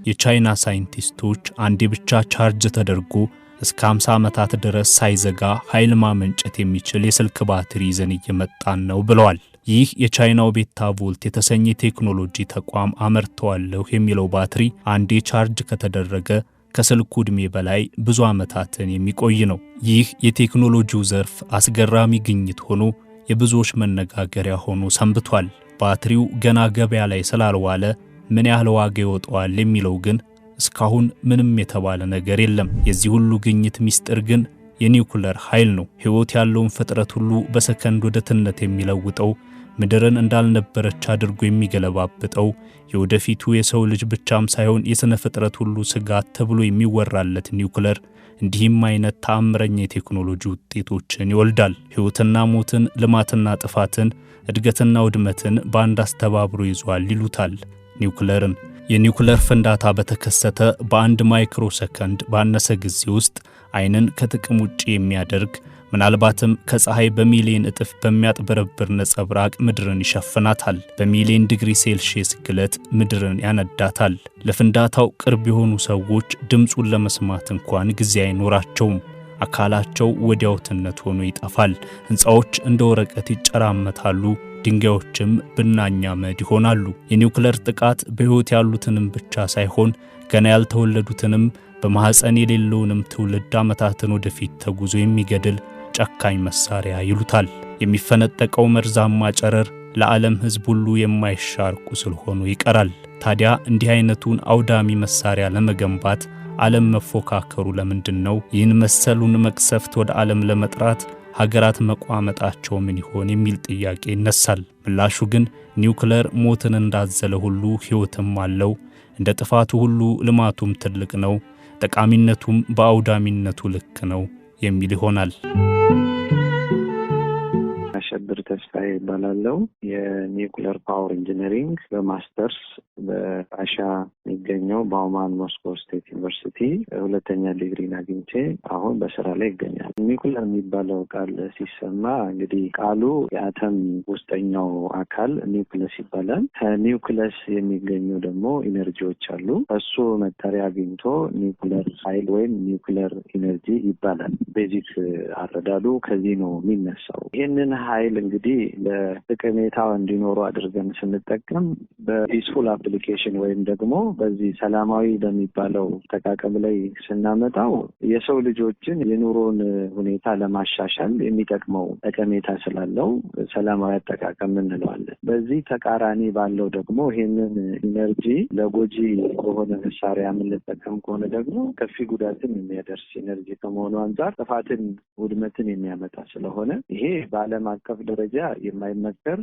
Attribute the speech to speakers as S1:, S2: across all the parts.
S1: የቻይና ሳይንቲስቶች አንዴ ብቻ ቻርጅ ተደርጎ እስከ 50 ዓመታት ድረስ ሳይዘጋ ኃይል ማመንጨት የሚችል የስልክ ባትሪ ይዘን እየመጣን ነው ብለዋል። ይህ የቻይናው ቤታ ቮልት የተሰኘ ቴክኖሎጂ ተቋም አመርተዋለሁ የሚለው ባትሪ አንዴ ቻርጅ ከተደረገ ከስልኩ ዕድሜ በላይ ብዙ ዓመታትን የሚቆይ ነው። ይህ የቴክኖሎጂው ዘርፍ አስገራሚ ግኝት ሆኖ የብዙዎች መነጋገሪያ ሆኖ ሰንብቷል። ባትሪው ገና ገበያ ላይ ስላልዋለ ምን ያህል ዋጋ ይወጣዋል የሚለው ግን እስካሁን ምንም የተባለ ነገር የለም። የዚህ ሁሉ ግኝት ሚስጥር ግን የኒውክሌር ኃይል ነው። ሕይወት ያለውን ፍጥረት ሁሉ በሰከንድ ወደ ትነት የሚለውጠው፣ ምድርን እንዳልነበረች አድርጎ የሚገለባብጠው፣ የወደፊቱ የሰው ልጅ ብቻም ሳይሆን የሥነ ፍጥረት ሁሉ ስጋት ተብሎ የሚወራለት ኒውክሌር እንዲህም አይነት ተአምረኛ የቴክኖሎጂ ውጤቶችን ይወልዳል። ሕይወትና ሞትን፣ ልማትና ጥፋትን፣ እድገትና ውድመትን በአንድ አስተባብሮ ይዟል ይሉታል ኒውክሌርን። የኒውክሌር ፍንዳታ በተከሰተ በአንድ ማይክሮ ሰከንድ ባነሰ ጊዜ ውስጥ አይንን ከጥቅም ውጪ የሚያደርግ ምናልባትም ከፀሐይ በሚሊዮን እጥፍ በሚያጥበረብር ነጸብራቅ ምድርን ይሸፍናታል። በሚሊዮን ዲግሪ ሴልሺየስ ግለት ምድርን ያነዳታል። ለፍንዳታው ቅርብ የሆኑ ሰዎች ድምጹን ለመስማት እንኳን ጊዜ አይኖራቸውም። አካላቸው ወዲያው ትነት ሆኖ ይጠፋል። ሕንፃዎች እንደ ወረቀት ይጨራመታሉ። ድንጋዮችም ብናኛ አመድ ይሆናሉ። የኒውክሌር ጥቃት በሕይወት ያሉትንም ብቻ ሳይሆን ገና ያልተወለዱትንም በማህፀን የሌለውንም ትውልድ ዓመታትን ወደፊት ተጉዞ የሚገድል ጨካኝ መሳሪያ ይሉታል። የሚፈነጠቀው መርዛማ ጨረር ለዓለም ሕዝብ ሁሉ የማይሻር ቁስል ሆኖ ይቀራል። ታዲያ እንዲህ አይነቱን አውዳሚ መሳሪያ ለመገንባት ዓለም መፎካከሩ ለምንድነው? ይህን መሰሉን መቅሰፍት ወደ ዓለም ለመጥራት ሀገራት መቋመጣቸው ምን ይሆን የሚል ጥያቄ ይነሳል። ምላሹ ግን ኒውክሌር ሞትን እንዳዘለ ሁሉ ሕይወትም አለው። እንደ ጥፋቱ ሁሉ ልማቱም ትልቅ ነው፣ ጠቃሚነቱም በአውዳሚነቱ ልክ ነው የሚል ይሆናል።
S2: አሸብር ተስፋዬ ይባላል። የኒውክሌር ፓወር ኢንጂነሪንግ በማስተርስ በራሻ የሚገኘው በኦማን ሞስኮ ስቴት ዩኒቨርሲቲ ሁለተኛ ዲግሪን አግኝቼ አሁን በስራ ላይ ይገኛል። ኒውክሌር የሚባለው ቃል ሲሰማ እንግዲህ ቃሉ የአተም ውስጠኛው አካል ኒውክለስ ይባላል። ከኒውክለስ የሚገኙ ደግሞ ኢነርጂዎች አሉ። እሱ መጠሪያ አግኝቶ ኒውክሌር ኃይል ወይም ኒውክሌር ኢነርጂ ይባላል። ቤዚክ አረዳዱ ከዚህ ነው የሚነሳው። ይህንን ኃይል እንግዲህ ለጥቅሜታው እንዲኖሩ አድርገን ስንጠቀም በፒስፉል አፕሊኬሽን ወይም ደግሞ በዚህ ሰላማዊ በሚባለው አጠቃቀም ላይ ስናመጣው የሰው ልጆችን የኑሮን ሁኔታ ለማሻሻል የሚጠቅመው ጠቀሜታ ስላለው ሰላማዊ አጠቃቀም እንለዋለን። በዚህ ተቃራኒ ባለው ደግሞ ይሄንን ኢነርጂ ለጎጂ በሆነ መሳሪያ የምንጠቀም ከሆነ ደግሞ ከፊ ጉዳትን የሚያደርስ ኢነርጂ ከመሆኑ አንፃር ጥፋትን፣ ውድመትን የሚያመጣ ስለሆነ ይሄ በዓለም አቀፍ ደረጃ የማይመከር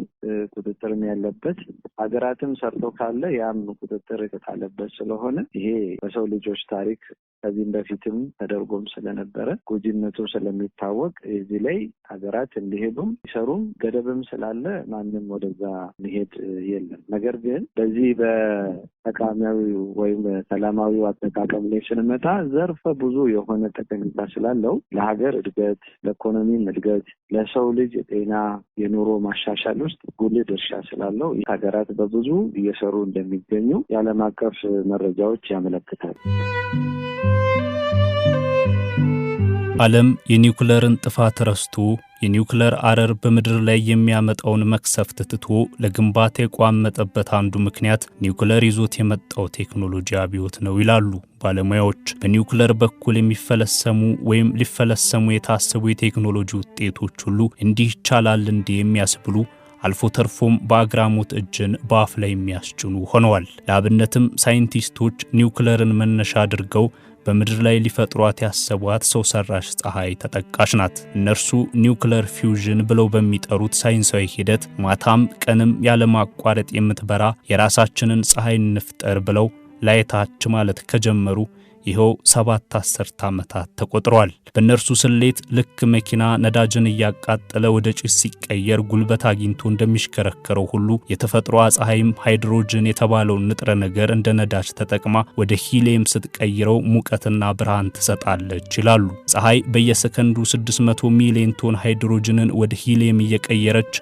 S2: ቁጥጥርም ያለበት ሀገራትም ሰርቶ ካለ ያም ቁጥጥር የታለበት ስለሆነ ይሄ በሰው ልጆች ታሪክ ከዚህም በፊትም ተደርጎም ስለነበረ ጎጂነቱ ስለሚታወቅ እዚህ ላይ ሀገራት እንዲሄዱም ይሰሩም ገደብም ስላለ ማንም ወደዛ መሄድ የለም። ነገር ግን በዚህ በጠቃሚው ወይም ሰላማዊው አጠቃቀም ላይ ስንመጣ ዘርፈ ብዙ የሆነ ጠቀሜታ ስላለው ለሀገር እድገት፣ ለኢኮኖሚ እድገት፣ ለሰው ልጅ ጤና፣ የኑሮ ማሻሻል ውስጥ ጉልህ ድርሻ ስላለው ሀገራት በብዙ እየሰሩ እንደሚገኙ የዓለም አቀፍ መረጃዎች ያመለክታል።
S1: ዓለም የኒውክሌርን ጥፋት ረስቶ የኒውክሌር አረር በምድር ላይ የሚያመጣውን መክሰፍት ትቶ ለግንባታ የቋመጠበት አንዱ ምክንያት ኒውክሌር ይዞት የመጣው ቴክኖሎጂ አብዮት ነው ይላሉ ባለሙያዎች። በኒውክሌር በኩል የሚፈለሰሙ ወይም ሊፈለሰሙ የታሰቡ የቴክኖሎጂ ውጤቶች ሁሉ እንዲህ ይቻላል እንዴ የሚያስብሉ አልፎ ተርፎም በአግራሞት እጅን በአፍ ላይ የሚያስጭኑ ሆነዋል። ለአብነትም ሳይንቲስቶች ኒውክሌርን መነሻ አድርገው በምድር ላይ ሊፈጥሯት ያሰቧት ሰው ሰራሽ ፀሐይ ተጠቃሽ ናት። እነርሱ ኒውክሌር ፊውዥን ብለው በሚጠሩት ሳይንሳዊ ሂደት ማታም ቀንም ያለማቋረጥ የምትበራ የራሳችንን ፀሐይ እንፍጠር ብለው ላይታች ማለት ከጀመሩ ይኸው 7 ዓመታት ተቆጥረዋል። በእነርሱ ስሌት ልክ መኪና ነዳጅን እያቃጠለ ወደ ጭስ ሲቀየር ጉልበት አግኝቶ እንደሚሽከረከረው ሁሉ የተፈጥሮ ፀሐይም ሃይድሮጅን የተባለውን ንጥረ ነገር እንደ ነዳጅ ተጠቅማ ወደ ሂሊየም ስትቀይረው ሙቀትና ብርሃን ትሰጣለች ይላሉ። ፀሐይ በየሰከንዱ 600 ሚሊዮን ቶን ሃይድሮጅንን ወደ ሂሊየም እየቀየረች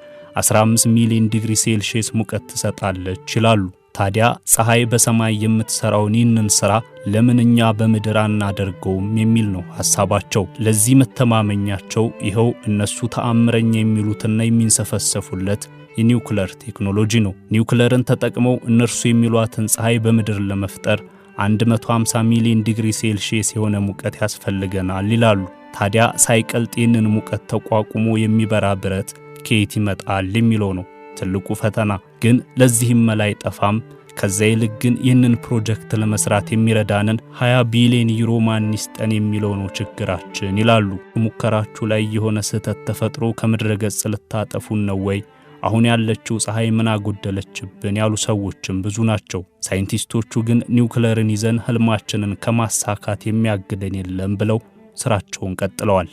S1: 15 ሚሊዮን ዲግሪ ሴልሺየስ ሙቀት ትሰጣለች ይላሉ። ታዲያ ፀሐይ በሰማይ የምትሰራውን ይህንን ስራ ለምንኛ በምድር አናደርገውም የሚል ነው ሐሳባቸው። ለዚህ መተማመኛቸው ይኸው እነሱ ተአምረኛ የሚሉትና የሚንሰፈሰፉለት የኒውክለር ቴክኖሎጂ ነው። ኒውክለርን ተጠቅመው እነርሱ የሚሏትን ፀሐይ በምድር ለመፍጠር 150 ሚሊዮን ዲግሪ ሴልሺየስ የሆነ ሙቀት ያስፈልገናል ይላሉ። ታዲያ ሳይቀልጥ ይህንን ሙቀት ተቋቁሞ የሚበራ ብረት ከየት ይመጣል የሚለው ነው ትልቁ ፈተና። ግን ለዚህም መላ አይጠፋም። ከዛ ይልቅ ግን ይህንን ፕሮጀክት ለመስራት የሚረዳንን 20 ቢሊዮን ዩሮ ማን ይስጠን የሚለው ነው ችግራችን ይላሉ። ሙከራችሁ ላይ የሆነ ስህተት ተፈጥሮ ከምድረ ገጽ ልታጠፉን ነው ወይ? አሁን ያለችው ፀሐይ ምን አጎደለችብን ያሉ ሰዎችም ብዙ ናቸው። ሳይንቲስቶቹ ግን ኒውክለርን ይዘን ህልማችንን ከማሳካት የሚያግደን የለም ብለው ስራቸውን ቀጥለዋል።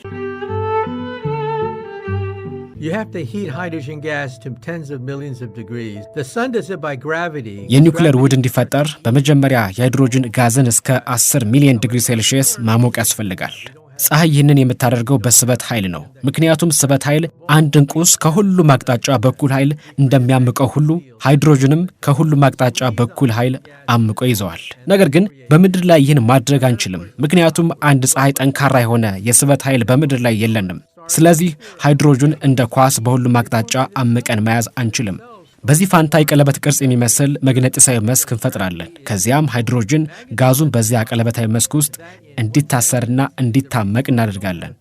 S3: You have to heat hydrogen gas to tens of millions of degrees. The sun does it by gravity.
S4: የኒውክሌር ውህድ እንዲፈጠር በመጀመሪያ የሃይድሮጅን ጋዝን እስከ 10 ሚሊዮን ዲግሪ ሴልሺየስ ማሞቅ ያስፈልጋል። ፀሐይ ይህንን የምታደርገው በስበት ኃይል ነው። ምክንያቱም ስበት ኃይል አንድን ቁስ ከሁሉም አቅጣጫ በኩል ኃይል እንደሚያምቀው ሁሉ ሃይድሮጅንም ከሁሉም አቅጣጫ በኩል ኃይል አምቆ ይዘዋል። ነገር ግን በምድር ላይ ይህን ማድረግ አንችልም። ምክንያቱም አንድ ፀሐይ ጠንካራ የሆነ የስበት ኃይል በምድር ላይ የለንም። ስለዚህ ሃይድሮጅን እንደ ኳስ በሁሉም አቅጣጫ አምቀን መያዝ አንችልም። በዚህ ፋንታ የቀለበት ቅርጽ የሚመስል መግነጢሳዊ መስክ እንፈጥራለን። ከዚያም ሃይድሮጅን ጋዙን በዚያ ቀለበታዊ መስክ ውስጥ እንዲታሰርና እንዲታመቅ እናደርጋለን።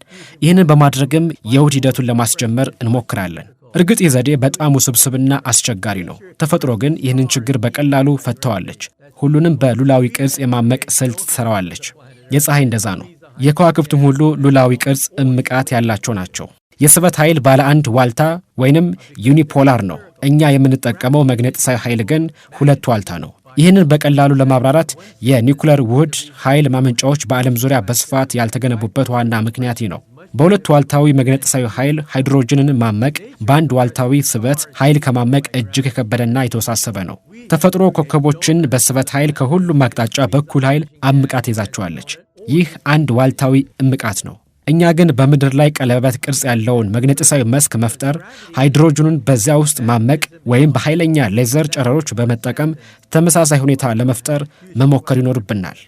S4: ይህንን በማድረግም የውህድ ሂደቱን ለማስጀመር እንሞክራለን። እርግጥ ይህ ዘዴ በጣም ውስብስብና አስቸጋሪ ነው። ተፈጥሮ ግን ይህንን ችግር በቀላሉ ፈተዋለች። ሁሉንም በሉላዊ ቅርጽ የማመቅ ስልት ትሰራዋለች። የፀሐይ እንደዛ ነው። የከዋክብቱም ሁሉ ሉላዊ ቅርጽ እምቃት ያላቸው ናቸው። የስበት ኃይል ባለ አንድ ዋልታ ወይንም ዩኒፖላር ነው። እኛ የምንጠቀመው መግነጢሳዊ ኃይል ግን ሁለት ዋልታ ነው። ይህንን በቀላሉ ለማብራራት የኒውክለር ውህድ ኃይል ማመንጫዎች በዓለም ዙሪያ በስፋት ያልተገነቡበት ዋና ምክንያት ነው። በሁለት ዋልታዊ መግነጢሳዊ ኃይል ሃይድሮጅንን ማመቅ በአንድ ዋልታዊ ስበት ኃይል ከማመቅ እጅግ የከበደና የተወሳሰበ ነው። ተፈጥሮ ኮከቦችን በስበት ኃይል ከሁሉም አቅጣጫ በኩል ኃይል አምቃት ይዛቸዋለች። ይህ አንድ ዋልታዊ እምቃት ነው። እኛ ግን በምድር ላይ ቀለበት ቅርጽ ያለውን መግነጢሳዊ መስክ መፍጠር፣ ሃይድሮጅኑን በዚያ ውስጥ ማመቅ ወይም በኃይለኛ ሌዘር ጨረሮች በመጠቀም ተመሳሳይ ሁኔታ ለመፍጠር መሞከር ይኖርብናል።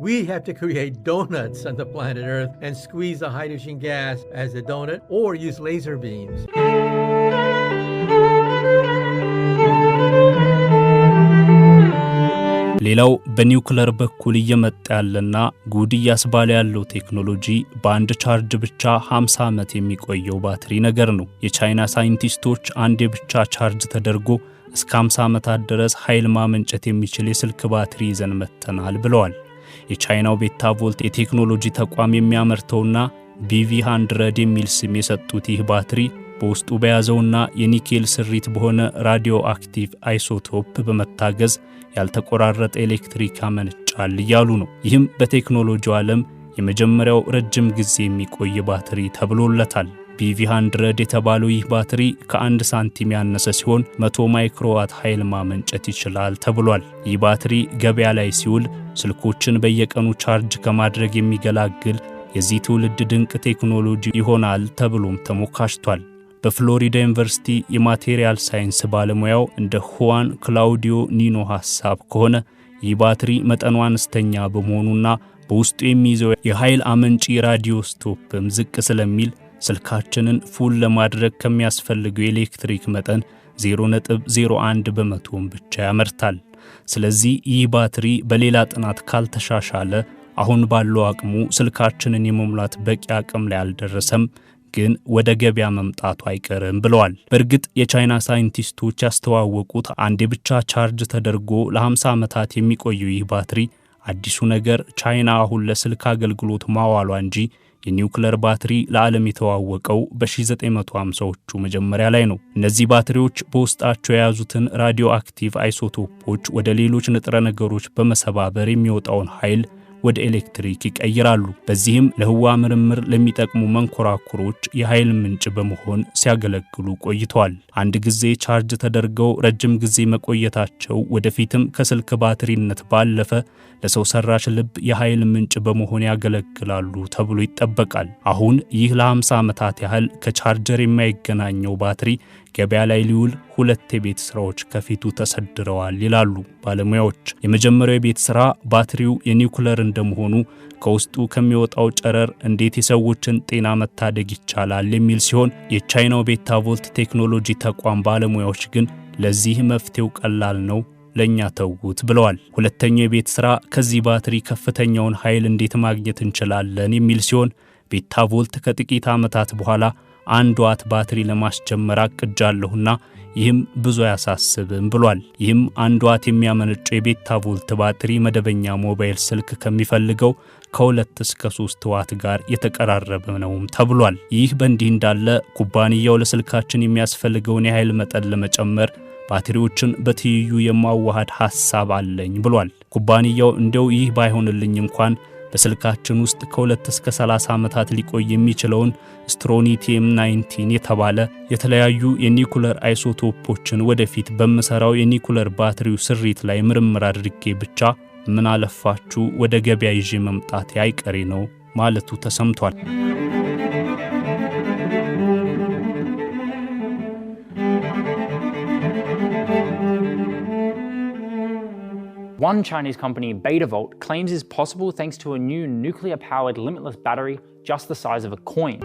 S3: We have to create donuts on the planet Earth and squeeze the hydrogen gas as a donut or use laser beams.
S1: ሌላው በኒውክለር በኩል እየመጣ ያለና ጉድ እያስባለ ያለው ቴክኖሎጂ በአንድ ቻርጅ ብቻ 50 ዓመት የሚቆየው ባትሪ ነገር ነው። የቻይና ሳይንቲስቶች አንዴ ብቻ ቻርጅ ተደርጎ እስከ 50 ዓመታት ድረስ ኃይል ማመንጨት የሚችል የስልክ ባትሪ ይዘን መጥተናል ብለዋል። የቻይናው ቤታ ቮልት የቴክኖሎጂ ተቋም የሚያመርተውና BV100 የሚል ስም የሰጡት ይህ ባትሪ በውስጡ በያዘውና የኒኬል ስሪት በሆነ ራዲዮ አክቲቭ አይሶቶፕ በመታገዝ ያልተቆራረጠ ኤሌክትሪክ ያመነጫል እያሉ ነው። ይህም በቴክኖሎጂው ዓለም የመጀመሪያው ረጅም ጊዜ የሚቆይ ባትሪ ተብሎለታል። BV100 የተባለው ይህ ባትሪ ከ1 ሳንቲም ያነሰ ሲሆን 100 ማይክሮዋት ኃይል ማመንጨት ይችላል ተብሏል። ይህ ባትሪ ገበያ ላይ ሲውል ስልኮችን በየቀኑ ቻርጅ ከማድረግ የሚገላግል የዚህ ትውልድ ድንቅ ቴክኖሎጂ ይሆናል ተብሎም ተሞካሽቷል። በፍሎሪዳ ዩኒቨርሲቲ የማቴሪያል ሳይንስ ባለሙያው እንደ ሁዋን ክላውዲዮ ኒኖ ሐሳብ ከሆነ ይህ ባትሪ መጠኑ አነስተኛ በመሆኑና በውስጡ የሚይዘው የኃይል አመንጪ ራዲዮ ስቶፕም ዝቅ ስለሚል ስልካችንን ፉል ለማድረግ ከሚያስፈልገው የኤሌክትሪክ መጠን 0.01 በመቶን ብቻ ያመርታል። ስለዚህ ይህ ባትሪ በሌላ ጥናት ካልተሻሻለ አሁን ባለው አቅሙ ስልካችንን የመሙላት በቂ አቅም ላይ አልደረሰም፣ ግን ወደ ገበያ መምጣቱ አይቀርም ብለዋል። በእርግጥ የቻይና ሳይንቲስቶች ያስተዋወቁት አንዴ ብቻ ቻርጅ ተደርጎ ለ50 ዓመታት የሚቆየው ይህ ባትሪ አዲሱ ነገር ቻይና አሁን ለስልክ አገልግሎት ማዋሏ እንጂ የኒውክለር ባትሪ ለዓለም የተዋወቀው በ1950ዎቹ መጀመሪያ ላይ ነው። እነዚህ ባትሪዎች በውስጣቸው የያዙትን ራዲዮ አክቲቭ አይሶቶፖች ወደ ሌሎች ንጥረ ነገሮች በመሰባበር የሚወጣውን ኃይል ወደ ኤሌክትሪክ ይቀይራሉ። በዚህም ለህዋ ምርምር ለሚጠቅሙ መንኮራኩሮች የኃይል ምንጭ በመሆን ሲያገለግሉ ቆይተዋል። አንድ ጊዜ ቻርጅ ተደርገው ረጅም ጊዜ መቆየታቸው ወደፊትም ከስልክ ባትሪነት ባለፈ ለሰው ሰራሽ ልብ የኃይል ምንጭ በመሆን ያገለግላሉ ተብሎ ይጠበቃል። አሁን ይህ ለ50 ዓመታት ያህል ከቻርጀር የማይገናኘው ባትሪ ገበያ ላይ ሊውል ሁለት የቤት ስራዎች ከፊቱ ተሰድረዋል ይላሉ ባለሙያዎች። የመጀመሪያው የቤት ስራ ባትሪው የኒውክለር እንደመሆኑ ከውስጡ ከሚወጣው ጨረር እንዴት የሰዎችን ጤና መታደግ ይቻላል የሚል ሲሆን የቻይናው ቤታ ቮልት ቴክኖሎጂ ተቋም ባለሙያዎች ግን ለዚህ መፍትሄው ቀላል ነው ለኛ ተውት ብለዋል። ሁለተኛው የቤት ስራ ከዚህ ባትሪ ከፍተኛውን ኃይል እንዴት ማግኘት እንችላለን የሚል ሲሆን ቤታ ቮልት ከጥቂት ዓመታት በኋላ 1 ዋት ባትሪ ለማስጀመር አቅጃለሁና ይህም ብዙ ያሳስብም ብሏል። ይህም 1 ዋት የሚያመነጨው የቤታ ቮልት ባትሪ መደበኛ ሞባይል ስልክ ከሚፈልገው ከ2 እስከ 3 ዋት ጋር የተቀራረበ ነው ተብሏል። ይህ በእንዲህ እንዳለ ኩባንያው ለስልካችን የሚያስፈልገውን የኃይል መጠን ለመጨመር ባትሪዎችን በትይዩ የማዋሃድ ሐሳብ አለኝ ብሏል። ኩባንያው እንደው ይህ ባይሆንልኝ እንኳን በስልካችን ውስጥ ከ2 እስከ 30 ዓመታት ሊቆይ የሚችለውን ስትሮኒቲየም 19 የተባለ የተለያዩ የኒኩለር አይሶቶፖችን ወደፊት በመሰራው የኒኩለር ባትሪው ስሪት ላይ ምርምር አድርጌ ብቻ ምን አለፋችሁ ወደ ገበያ ይዤ መምጣት አይቀሬ ነው ማለቱ ተሰምቷል።
S5: One Chinese company, Betavolt, claims is possible thanks to a new nuclear-powered limitless battery just the size of a coin.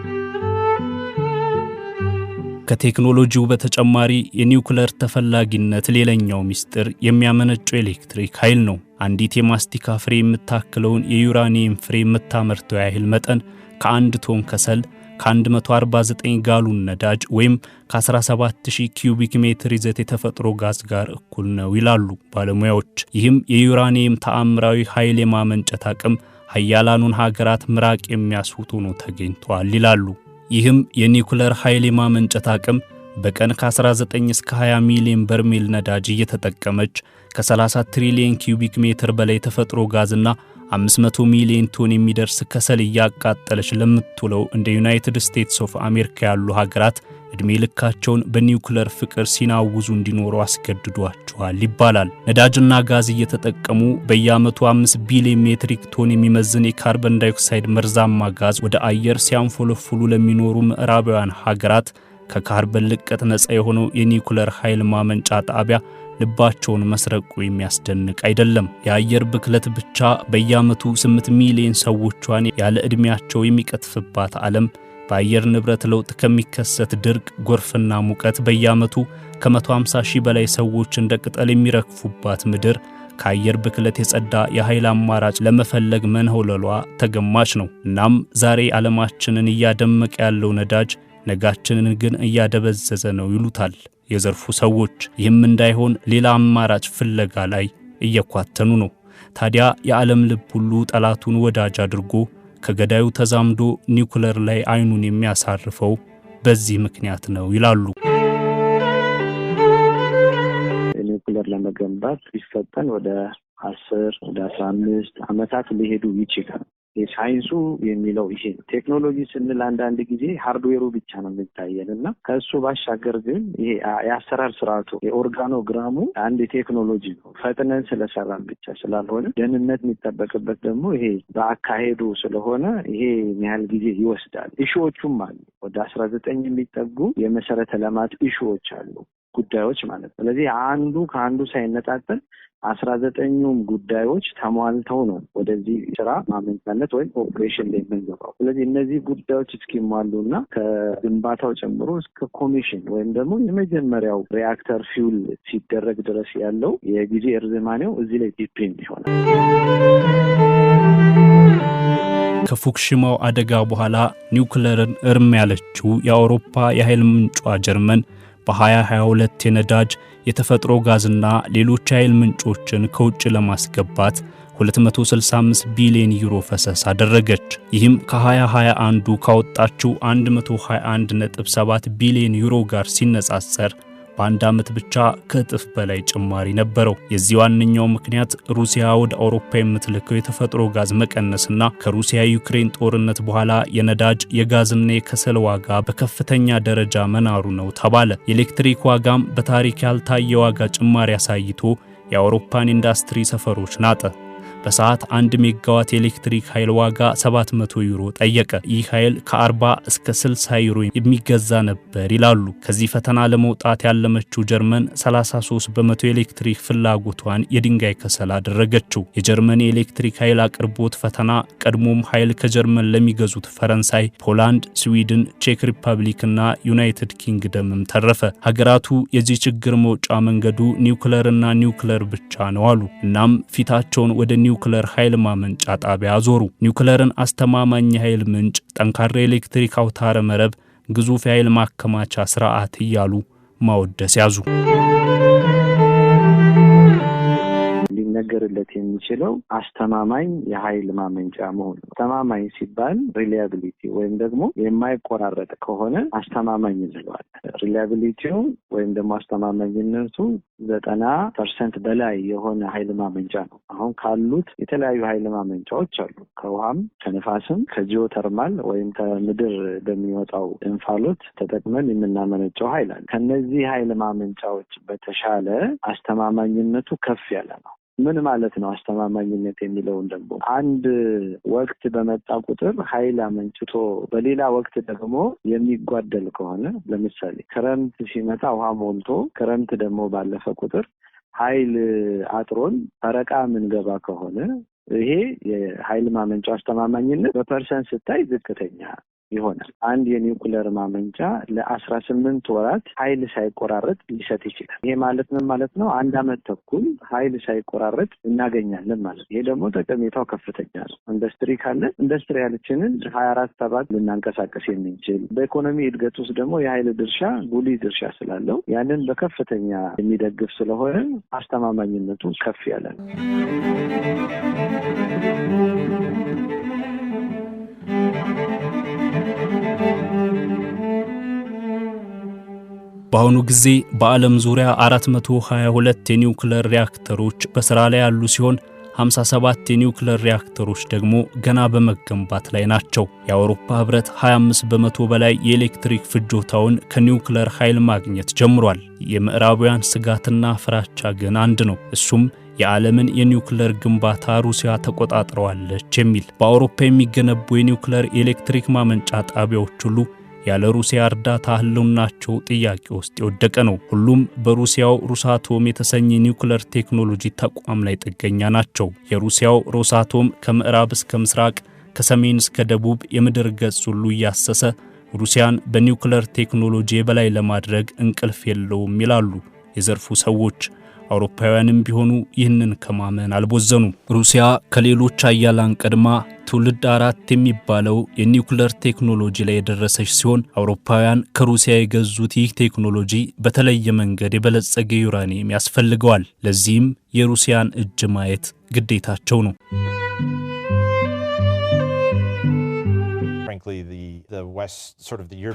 S1: ከቴክኖሎጂው በተጨማሪ የኒውክለር ተፈላጊነት ሌላኛው ሚስጥር የሚያመነጨው ኤሌክትሪክ ኃይል ነው። አንዲት የማስቲካ ፍሬ የምታክለውን የዩራኒየም ፍሬ የምታመርተው ያህል መጠን ከ1 ቶን ከሰል ከ149 ጋሉን ነዳጅ ወይም ከ17000 ኪዩቢክ ሜትር ይዘት የተፈጥሮ ጋዝ ጋር እኩል ነው ይላሉ ባለሙያዎች። ይህም የዩራኒየም ተአምራዊ ኃይል የማመንጨት አቅም ኃያላኑን ሀገራት ምራቅ የሚያስውጡ ነው ተገኝቷል ይላሉ። ይህም የኒኩለር ኃይል የማመንጨት አቅም በቀን ከ19 እስከ 20 ሚሊዮን በርሜል ነዳጅ እየተጠቀመች ከ30 ትሪሊየን ኪዩቢክ ሜትር በላይ ተፈጥሮ ጋዝና 500 ሚሊዮን ቶን የሚደርስ ከሰል ያቃጠለች ለምትውለው እንደ ዩናይትድ ስቴትስ ኦፍ አሜሪካ ያሉ ሀገራት እድሜ ልካቸውን በኒውክለር ፍቅር ሲናውዙ እንዲኖሩ አስገድዷቸዋል ይባላል። ነዳጅና ጋዝ እየተጠቀሙ በየዓመቱ 5 ቢሊዮን ሜትሪክ ቶን የሚመዝን የካርበን ዳይኦክሳይድ መርዛማ ጋዝ ወደ አየር ሲያንፎለፉሉ ለሚኖሩ ምዕራባውያን ሀገራት ከካርበን ልቀት ነፃ የሆነው የኒውክለር ኃይል ማመንጫ ጣቢያ ልባቸውን መስረቁ የሚያስደንቅ አይደለም። የአየር ብክለት ብቻ በየዓመቱ 8 ሚሊዮን ሰዎቿን ያለ ዕድሜያቸው የሚቀጥፍባት ዓለም በአየር ንብረት ለውጥ ከሚከሰት ድርቅ፣ ጎርፍና ሙቀት በየዓመቱ ከ150,000 በላይ ሰዎች እንደ ቅጠል የሚረግፉባት ምድር ከአየር ብክለት የጸዳ የኃይል አማራጭ ለመፈለግ መንሆለሏ ተገማች ነው። እናም ዛሬ ዓለማችንን እያደመቀ ያለው ነዳጅ ነጋችንን ግን እያደበዘዘ ነው ይሉታል የዘርፉ ሰዎች። ይህም እንዳይሆን ሌላ አማራጭ ፍለጋ ላይ እየኳተኑ ነው። ታዲያ የዓለም ልብ ሁሉ ጠላቱን ወዳጅ አድርጎ ከገዳዩ ተዛምዶ ኒውክለር ላይ አይኑን የሚያሳርፈው በዚህ ምክንያት ነው ይላሉ።
S2: ኒውክለር ለመገንባት ቢፈጠን ወደ 10 ወደ 15 ዓመታት ሊሄዱ ይችላል። የሳይንሱ የሚለው ይሄ ቴክኖሎጂ ስንል አንዳንድ ጊዜ ሃርድዌሩ ብቻ ነው የሚታየንና ከሱ ባሻገር ግን ይሄ የአሰራር ስርዓቱ የኦርጋኖግራሙ አንድ ቴክኖሎጂ ነው። ፈጥነን ስለሰራን ብቻ ስላልሆነ ደህንነት የሚጠበቅበት ደግሞ ይሄ በአካሄዱ ስለሆነ ይሄ ያህል ጊዜ ይወስዳል። ኢሹዎቹም አሉ። ወደ 19 የሚጠጉ የመሰረተ ልማት ኢሹዎች አሉ፣ ጉዳዮች ማለት ነው። ስለዚህ አንዱ ከአንዱ ሳይነጣጠል 19ኙም ጉዳዮች ተሟልተው ነው ወደዚህ ስራ ማመንጫነት ወይም ኦፕሬሽን ላይ የምንገባው። ስለዚህ እነዚህ ጉዳዮች እስኪሟሉና ከግንባታው ጨምሮ እስከ ኮሚሽን ወይም ደግሞ የመጀመሪያው ሪአክተር ፊውል ሲደረግ ድረስ ያለው የጊዜ እርዝማኔው እዚህ ላይ ዲፔንድ ይሆናል።
S1: ከፉኩሺማው አደጋ በኋላ ኒውክለርን እርም ያለችው የአውሮፓ የኃይል ምንጯ ጀርመን በ2022 የነዳጅ የተፈጥሮ ጋዝና ሌሎች ኃይል ምንጮችን ከውጭ ለማስገባት 265 ቢሊዮን ዩሮ ፈሰስ አደረገች። ይህም ከ2021 ካወጣችው 121.7 ቢሊዮን ዩሮ ጋር ሲነጻጸር በአንድ ዓመት ብቻ ከእጥፍ በላይ ጭማሪ ነበረው። የዚህ ዋነኛው ምክንያት ሩሲያ ወደ አውሮፓ የምትልከው የተፈጥሮ ጋዝ መቀነስና ከሩሲያ ዩክሬን ጦርነት በኋላ የነዳጅ የጋዝና የከሰል ዋጋ በከፍተኛ ደረጃ መናሩ ነው ተባለ። የኤሌክትሪክ ዋጋም በታሪክ ያልታየ ዋጋ ጭማሪ አሳይቶ የአውሮፓን ኢንዱስትሪ ሰፈሮች ናጠ። በሰዓት 1 ሜጋዋት ኤሌክትሪክ ኃይል ዋጋ 700 ዩሮ ጠየቀ። ይህ ኃይል ከ40 እስከ 60 ዩሮ የሚገዛ ነበር ይላሉ። ከዚህ ፈተና ለመውጣት ያለመችው ጀርመን 33 በመቶ ኤሌክትሪክ ፍላጎቷን የድንጋይ ከሰል አደረገችው። የጀርመን የኤሌክትሪክ ኃይል አቅርቦት ፈተና ቀድሞም ኃይል ከጀርመን ለሚገዙት ፈረንሳይ፣ ፖላንድ፣ ስዊድን፣ ቼክ ሪፐብሊክና ዩናይትድ ኪንግደምም ተረፈ። ሀገራቱ የዚህ ችግር መውጫ መንገዱ ኒውክለርና ኒውክለር ብቻ ነው አሉ። እናም ፊታቸውን ወደ ኒውክለር ኃይል ማመንጫ ጣቢያ አዞሩ። ኒውክለርን አስተማማኝ ኃይል ምንጭ፣ ጠንካራ ኤሌክትሪክ አውታረ መረብ፣ ግዙፍ ኃይል ማከማቻ ስርዓት እያሉ ማወደስ ያዙ።
S2: ሊነገርለት የሚችለው አስተማማኝ የኃይል ማመንጫ መሆኑ ነው። አስተማማኝ ሲባል ሪላያቢሊቲ ወይም ደግሞ የማይቆራረጥ ከሆነ አስተማማኝ እንለዋለን። ሪላያቢሊቲው ወይም ደግሞ አስተማማኝነቱ 90% በላይ የሆነ ኃይል ማመንጫ ነው። አሁን ካሉት የተለያዩ ኃይል ማመንጫዎች አሉ። ከውሃም፣ ከነፋስም፣ ከጂኦተርማል ወይም ከምድር በሚወጣው እንፋሎት ተጠቅመን የምናመነጨው ኃይል አለ። ከነዚህ ኃይል ማመንጫዎች በተሻለ አስተማማኝነቱ ከፍ ያለ ነው። ምን ማለት ነው አስተማማኝነት የሚለውን ደግሞ አንድ ወቅት በመጣ ቁጥር ኃይል አመንጭቶ በሌላ ወቅት ደግሞ የሚጓደል ከሆነ ለምሳሌ ክረምት ሲመጣ ውሃ ሞልቶ ክረምት ደግሞ ባለፈ ቁጥር ኃይል አጥሮን ፈረቃ ምንገባ ከሆነ ይሄ የኃይል ማመንጫው አስተማማኝነት በፐርሰንት ስታይ ዝቅተኛ ይሆናል። አንድ የኒውክለር ማመንጫ ለ18 ወራት ኃይል ሳይቆራረጥ ሊሰጥ ይችላል። ይሄ ማለት ምን ማለት ነው? 1 ዓመት ተኩል ኃይል ሳይቆራረጥ እናገኛለን ማለት ነው። ይሄ ደግሞ ጠቀሜታው ከፍተኛ ነው። ኢንዱስትሪ ካለ ኢንዱስትሪያችንን 24/7 ልናንቀሳቀስ የምንችል፣ በኢኮኖሚ እድገት ውስጥ ደግሞ የኃይል ድርሻ ጉልህ ድርሻ ስላለው ያንን በከፍተኛ የሚደግፍ ስለሆነ አስተማማኝነቱ ከፍ ያለ ነው።
S1: በአሁኑ ጊዜ በዓለም ዙሪያ 422 የኒውክለር ሪያክተሮች በስራ ላይ ያሉ ሲሆን 57 የኒውክለር ሪያክተሮች ደግሞ ገና በመገንባት ላይ ናቸው። የአውሮፓ ህብረት 25 በመቶ በላይ የኤሌክትሪክ ፍጆታውን ከኒውክለር ኃይል ማግኘት ጀምሯል። የምዕራባውያን ስጋትና ፍራቻ ግን አንድ ነው። እሱም የዓለምን የኒውክለር ግንባታ ሩሲያ ተቆጣጥረዋለች የሚል። በአውሮፓ የሚገነቡ የኒውክለር ኤሌክትሪክ ማመንጫ ጣቢያዎች ሁሉ ያለ ሩሲያ እርዳታ ህልውናቸው ጥያቄ ውስጥ የወደቀ ነው። ሁሉም በሩሲያው ሮሳቶም የተሰኘ ኒውክለር ቴክኖሎጂ ተቋም ላይ ጥገኛ ናቸው። የሩሲያው ሮሳቶም ከምዕራብ እስከ ምስራቅ፣ ከሰሜን እስከ ደቡብ የምድር ገጽ ሁሉ እያሰሰ ሩሲያን በኒውክለር ቴክኖሎጂ በላይ ለማድረግ እንቅልፍ የለውም ይላሉ የዘርፉ ሰዎች። አውሮፓውያንም ቢሆኑ ይህንን ከማመን አልቦዘኑም። ሩሲያ ከሌሎች አያላን ቀድማ ትውልድ 4 የሚባለው የኒውክለር ቴክኖሎጂ ላይ የደረሰች ሲሆን አውሮፓውያን ከሩሲያ የገዙት ይህ ቴክኖሎጂ በተለየ መንገድ የበለጸገ ዩራኒየም ያስፈልገዋል። ለዚህም የሩሲያን እጅ ማየት ግዴታቸው ነው።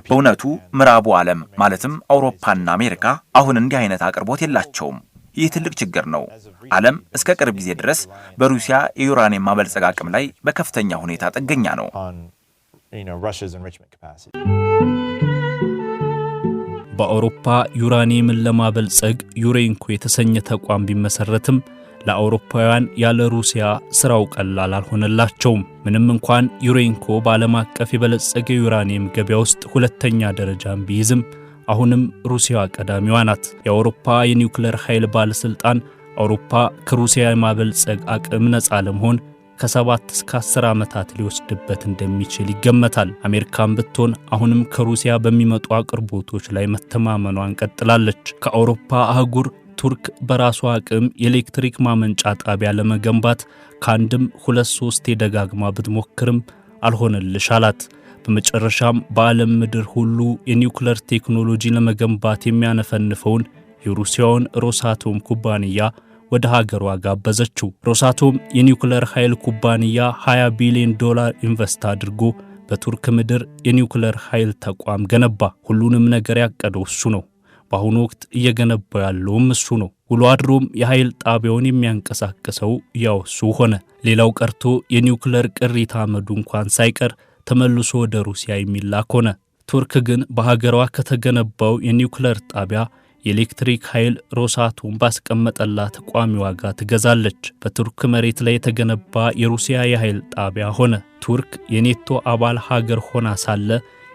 S6: በእውነቱ ምዕራቡ ዓለም ማለትም አውሮፓና አሜሪካ አሁን እንዲህ አይነት አቅርቦት የላቸውም። ይህ ትልቅ ችግር ነው። ዓለም እስከ ቅርብ ጊዜ ድረስ በሩሲያ የዩራኒየም ማበልጸግ አቅም ላይ በከፍተኛ ሁኔታ ጥገኛ ነው።
S1: በአውሮፓ ዩራኒየምን ለማበልጸግ ዩሬንኮ የተሰኘ ተቋም ቢመሰረትም ለአውሮፓውያን ያለ ሩሲያ ስራው ቀላል አልሆነላቸውም። ምንም እንኳን ዩሬንኮ በዓለም አቀፍ የበለጸገ ዩራኒየም ገበያ ውስጥ ሁለተኛ ደረጃን ቢይዝም አሁንም ሩሲያ ቀዳሚዋ ናት። የአውሮፓ የኒውክለር ኃይል ባለስልጣን አውሮፓ ከሩሲያ የማበልጸግ አቅም ነፃ ለመሆን ከ7 እስከ 10 ዓመታት ሊወስድበት እንደሚችል ይገመታል። አሜሪካን ብትሆን አሁንም ከሩሲያ በሚመጡ አቅርቦቶች ላይ መተማመኗን ቀጥላለች። ከአውሮፓ አህጉር ቱርክ በራሷ አቅም የኤሌክትሪክ ማመንጫ ጣቢያ ለመገንባት ከአንድም 2-3 ደጋግማ ብትሞክርም አልሆነልሽ አላት። በመጨረሻም በዓለም ምድር ሁሉ የኒውክለር ቴክኖሎጂ ለመገንባት የሚያነፈንፈውን የሩሲያውን ሮሳቶም ኩባንያ ወደ ሀገሯ ጋበዘችው። ሮሳቶም የኒውክለር ኃይል ኩባንያ $20 ቢሊዮን ኢንቨስት አድርጎ በቱርክ ምድር የኒውክለር ኃይል ተቋም ገነባ። ሁሉንም ነገር ያቀደው እሱ ነው። በአሁኑ ወቅት እየገነባው ያለውም እሱ ነው። ውሎ አድሮም የኃይል ጣቢያውን የሚያንቀሳቅሰው ያው እሱ ሆነ። ሌላው ቀርቶ የኒውክለር ቅሪተ አመዱ እንኳን ሳይቀር ተመልሶ ወደ ሩሲያ የሚላክ ሆነ። ቱርክ ግን በሀገሯ ከተገነባው የኒውክለር ጣቢያ የኤሌክትሪክ ኃይል ሮሳቶም ባስቀመጠላት ቋሚ ዋጋ ትገዛለች። በቱርክ መሬት ላይ የተገነባ የሩሲያ የኃይል ጣቢያ ሆነ። ቱርክ የኔቶ አባል ሀገር ሆና ሳለ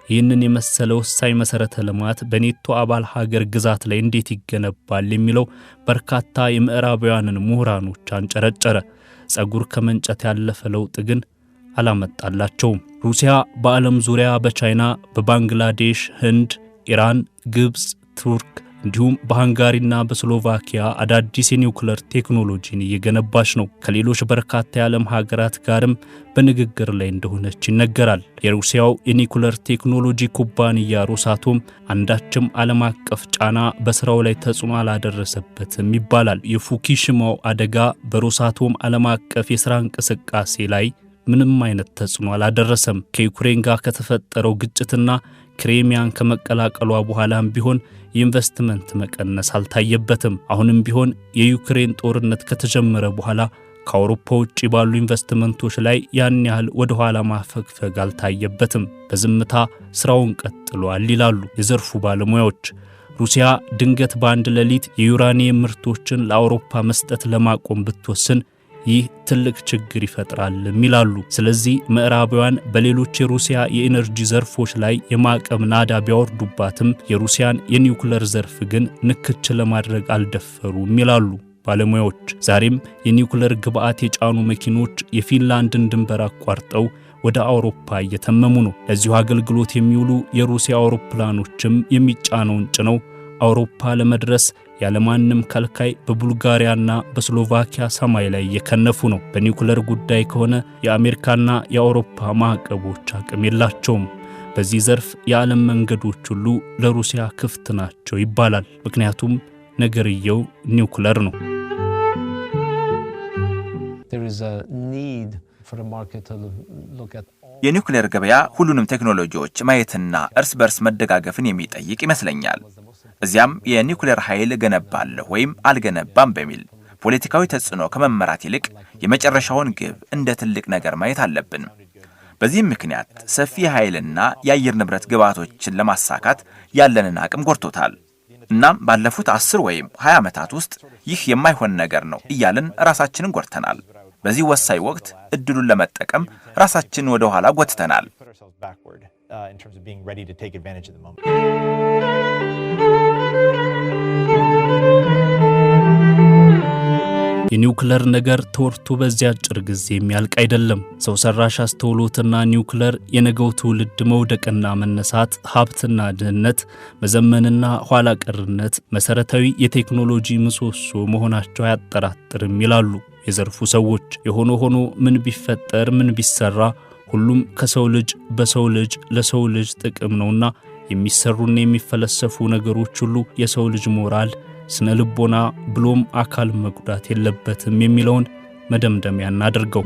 S1: ይህንን የመሰለ ወሳኝ መሰረተ ልማት በኔቶ አባል ሀገር ግዛት ላይ እንዴት ይገነባል የሚለው በርካታ የምዕራባውያንን ምሁራኖች አንጨረጨረ። ጸጉር ከመንጨት ያለፈ ለውጥ ግን አላመጣላቸውም። ሩሲያ በዓለም ዙሪያ በቻይና፣ በባንግላዴሽ፣ ህንድ፣ ኢራን፣ ግብጽ፣ ቱርክ እንዲሁም በሃንጋሪና በስሎቫኪያ አዳዲስ የኒውክሌር ቴክኖሎጂን እየገነባች ነው። ከሌሎች በርካታ የዓለም ሀገራት ጋርም በንግግር ላይ እንደሆነች ይነገራል። የሩሲያው የኒውክሌር ቴክኖሎጂ ኩባንያ ሮሳቶም አንዳችም ዓለም አቀፍ ጫና በስራው ላይ ተጽዕኖ አላደረሰበትም ይባላል። የፉኩሺማው አደጋ በሮሳቶም ዓለም አቀፍ የሥራ እንቅስቃሴ ላይ ምንም አይነት ተጽዕኖ አላደረሰም። ከዩክሬን ጋር ከተፈጠረው ግጭትና ክሬሚያን ከመቀላቀሏ በኋላም ቢሆን የኢንቨስትመንት መቀነስ አልታየበትም። አሁንም ቢሆን የዩክሬን ጦርነት ከተጀመረ በኋላ ከአውሮፓ ውጪ ባሉ ኢንቨስትመንቶች ላይ ያን ያህል ወደ ኋላ ማፈግፈግ አልታየበትም። በዝምታ ስራውን ቀጥሏል ይላሉ የዘርፉ ባለሙያዎች። ሩሲያ ድንገት በአንድ ሌሊት የዩራኒየም ምርቶችን ለአውሮፓ መስጠት ለማቆም ብትወስን ይህ ትልቅ ችግር ይፈጥራል ይላሉ። ስለዚህ ምዕራባውያን በሌሎች የሩሲያ የኢነርጂ ዘርፎች ላይ የማዕቀብ ናዳ ቢያወርዱባትም የሩሲያን የኒውክሌር ዘርፍ ግን ንክች ለማድረግ አልደፈሩም ይላሉ ባለሙያዎች። ዛሬም የኒውክሌር ግብዓት የጫኑ መኪኖች የፊንላንድን ድንበር አቋርጠው ወደ አውሮፓ እየተመሙ ነው። ለዚሁ አገልግሎት የሚውሉ የሩሲያ አውሮፕላኖችም የሚጫነውን ጭነው አውሮፓ ለመድረስ ያለማንም ከልካይ በቡልጋሪያና በስሎቫኪያ ሰማይ ላይ እየከነፉ ነው። በኒውክሌር ጉዳይ ከሆነ የአሜሪካና የአውሮፓ ማዕቀቦች አቅም የላቸውም። በዚህ ዘርፍ የዓለም መንገዶች ሁሉ ለሩሲያ ክፍት ናቸው ይባላል። ምክንያቱም ነገርየው ኒውክሌር ነው።
S6: የኒውክሌር ገበያ ሁሉንም ቴክኖሎጂዎች ማየትና እርስ በርስ መደጋገፍን የሚጠይቅ ይመስለኛል። እዚያም የኒውክሌር ኃይል ገነባለሁ ወይም አልገነባም በሚል ፖለቲካዊ ተጽዕኖ ከመመራት ይልቅ የመጨረሻውን ግብ እንደ ትልቅ ነገር ማየት አለብን። በዚህም ምክንያት ሰፊ ኃይልና የአየር ንብረት ግብዓቶችን ለማሳካት ያለንን አቅም ጎድቶታል። እናም ባለፉት 10 ወይም 20 ዓመታት ውስጥ ይህ የማይሆን ነገር ነው እያልን ራሳችንን ጎድተናል። በዚህ ወሳኝ ወቅት እድሉን ለመጠቀም ራሳችንን ወደ ኋላ ጎትተናል።
S1: የኒውክሌር ነገር ተወርቶ በዚያ አጭር ጊዜ የሚያልቅ አይደለም። ሰው ሰራሽ አስተውሎትና ኒውክሌር የነገው ትውልድ መውደቅና መነሳት፣ ሀብትና ድህነት፣ መዘመንና ኋላ ቀርነት መሰረታዊ የቴክኖሎጂ ምሰሶ መሆናቸው አያጠራጥርም ይላሉ የዘርፉ ሰዎች። የሆነ ሆኖ ምን ቢፈጠር ምን ቢሰራ ሁሉም ከሰው ልጅ በሰው ልጅ ለሰው ልጅ ጥቅም ነውና የሚሰሩና የሚፈለሰፉ ነገሮች ሁሉ የሰው ልጅ ሞራል፣ ስነ ልቦና ብሎም አካል መጉዳት የለበትም የሚለውን መደምደሚያ እናድርገው።